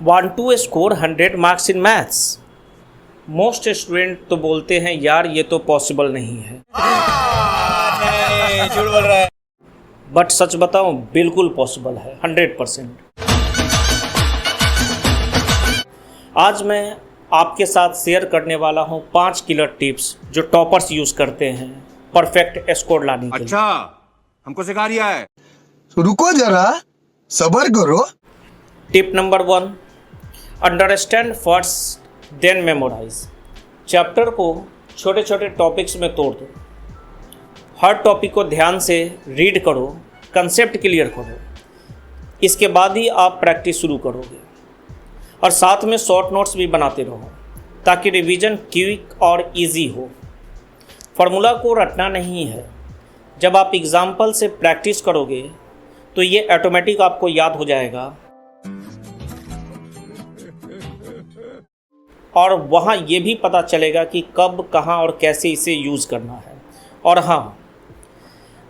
Want to score 100 marks in maths? Most student तो बोलते हैं यार ये तो पॉसिबल नहीं है। नहीं, झूठ बोल रहा है। बट सच बताऊं, बिल्कुल पॉसिबल है, 100%। आज मैं आपके साथ शेयर करने वाला हूं 5 किलर टिप्स जो टॉपर्स यूज करते हैं परफेक्ट स्कोर लाने के लिए। अच्छा, हमको सिखा रिया है। रुको जरा, सब्र करो। Tip number 1, understand first then memorise. Chapter को छोटे छोटे टॉपिक्स में तोड़ दो। हर टॉपिक को ध्यान से रीड करो, कंसेप्ट क्लियर करो, इसके बाद ही आप प्रैक्टिस शुरू करोगे। और साथ में शॉर्ट नोट्स भी बनाते रहो ताकि रिवीजन क्विक और इजी हो। फार्मूला को रटना नहीं है, जब आप एग्जाम्पल से प्रैक्टिस करोगे तो ये ऑटोमेटिक आपको याद हो जाएगा और वहाँ ये भी पता चलेगा कि कब, कहाँ और कैसे इसे यूज़ करना है। और हाँ,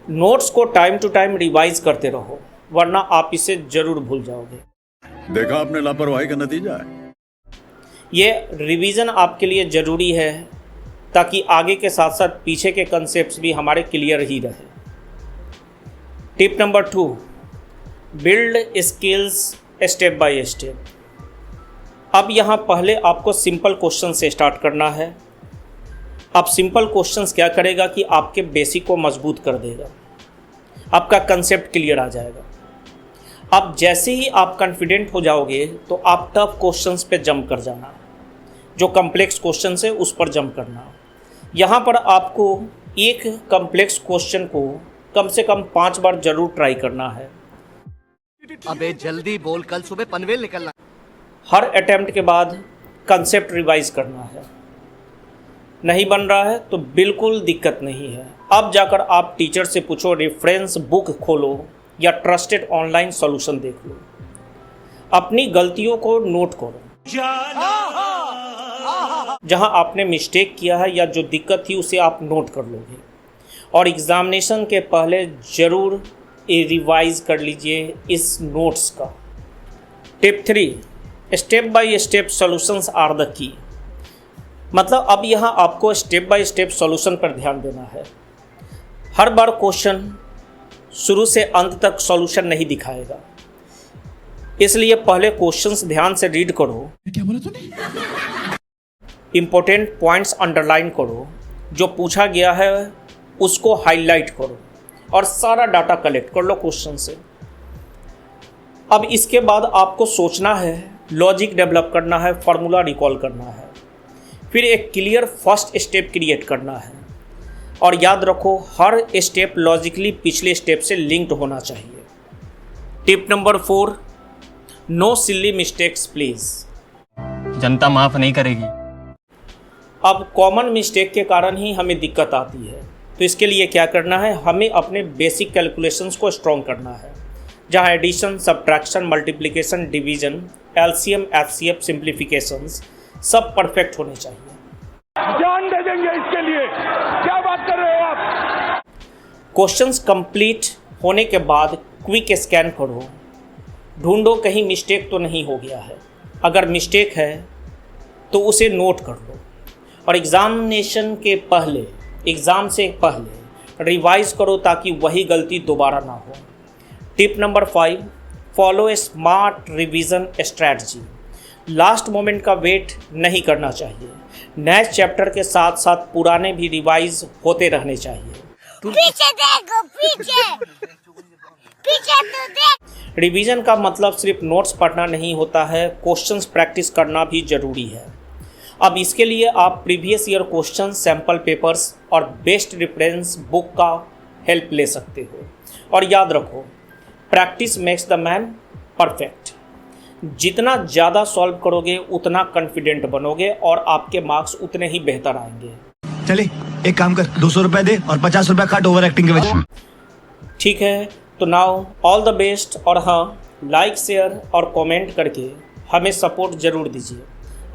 नोट्स को टाइम टू टाइम रिवाइज करते रहो, वरना आप इसे ज़रूर भूल जाओगे। देखा आपने लापरवाही का नतीजा है। ये रिवीजन आपके लिए ज़रूरी है ताकि आगे के साथ साथ पीछे के कंसेप्ट्स भी हमारे क्लियर ही रहे। Tip number 2, build skills step by step. अब यहाँ पहले आपको सिंपल क्वेश्चन से स्टार्ट करना है। अब सिंपल क्वेश्चंस क्या करेगा कि आपके बेसिक को मजबूत कर देगा, आपका कंसेप्ट क्लियर आ जाएगा। अब जैसे ही आप कॉन्फिडेंट हो जाओगे तो आप टफ क्वेश्चंस पे जंप कर जाना, जो कॉम्प्लेक्स क्वेश्चन है उस पर जंप करना। यहाँ पर आपको एक कॉम्प्लेक्स क्वेश्चन को कम से कम 5 बार जरूर ट्राई करना है। अबे जल्दी बोल, कल सुबह पनवेल निकलना। हर अटेम्प्ट के बाद कंसेप्ट रिवाइज करना है। नहीं बन रहा है तो बिल्कुल दिक्कत नहीं है, अब जाकर आप टीचर से पूछो, रेफरेंस बुक खोलो या ट्रस्टेड ऑनलाइन सॉल्यूशन देख लो। अपनी गलतियों को नोट करो, जहां आपने मिस्टेक किया है या जो दिक्कत थी उसे आप नोट कर लोगे। और एग्जामिनेशन के पहले ज़रूर रिवाइज कर लीजिए इस नोट्स का। Tip 3, step by step solutions are the key. मतलब अब यहाँ आपको स्टेप बाय स्टेप सॉल्यूशन पर ध्यान देना है। हर बार क्वेश्चन शुरू से अंत तक सॉल्यूशन नहीं दिखाएगा, इसलिए पहले क्वेश्चंस ध्यान से रीड करो। क्या बोला तूने? इंपॉर्टेंट पॉइंट्स अंडरलाइन करो, जो पूछा गया है उसको हाईलाइट करो और सारा डाटा कलेक्ट कर लो क्वेश्चन से। अब इसके बाद आपको सोचना है, लॉजिक डेवलप करना है, फार्मूला रिकॉल करना है, फिर एक क्लियर फर्स्ट स्टेप क्रिएट करना है। और याद रखो, हर स्टेप लॉजिकली पिछले स्टेप से लिंक्ड होना चाहिए। Tip number 4, no silly mistakes please. जनता माफ नहीं करेगी। अब कॉमन मिस्टेक के कारण ही हमें दिक्कत आती है, तो इसके लिए क्या करना है, हमें अपने बेसिक कैलकुलेशंस को स्ट्रॉन्ग करना है, जहां addition, subtraction, multiplication, division, LCM, HCF, simplifications सब परफेक्ट होने चाहिए। जान दे देंगे इसके लिए, क्या बात कर रहे हो आप। क्वेश्चंस कंप्लीट होने के बाद क्विक स्कैन करो, ढूंढो कहीं मिस्टेक तो नहीं हो गया है। अगर मिस्टेक है तो उसे नोट कर लो और एग्जामिनेशन के पहले, एग्ज़ाम से पहले रिवाइज करो ताकि वही गलती दोबारा ना हो। Tip number 5, follow a smart revision strategy. Last moment का वेट नहीं करना चाहिए, नए चैप्टर के साथ साथ पुराने भी रिवाइज होते रहने चाहिए। पीछे देखो, पीछे पीछे तो देख। रिवीजन का मतलब सिर्फ नोट्स पढ़ना नहीं होता है, क्वेश्चंस प्रैक्टिस करना भी ज़रूरी है। अब इसके लिए आप previous year question, sample papers और बेस्ट रेफरेंस बुक का हेल्प ले सकते हो। और याद रखो, practice makes the man perfect. जितना ज़्यादा सॉल्व करोगे उतना कॉन्फिडेंट बनोगे और आपके मार्क्स उतने ही बेहतर आएंगे। चले एक काम कर, 200 रुपए दे और 50 रुपए काट ओवर एक्टिंग के वजह। ठीक है, तो नाउ ऑल द बेस्ट। और हाँ, लाइक, शेयर और कमेंट करके हमें सपोर्ट ज़रूर दीजिए।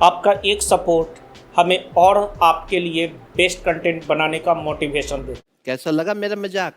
आपका एक सपोर्ट हमें और आपके लिए बेस्ट कंटेंट बनाने का मोटिवेशन दे। कैसा लगा मेरा मजाक?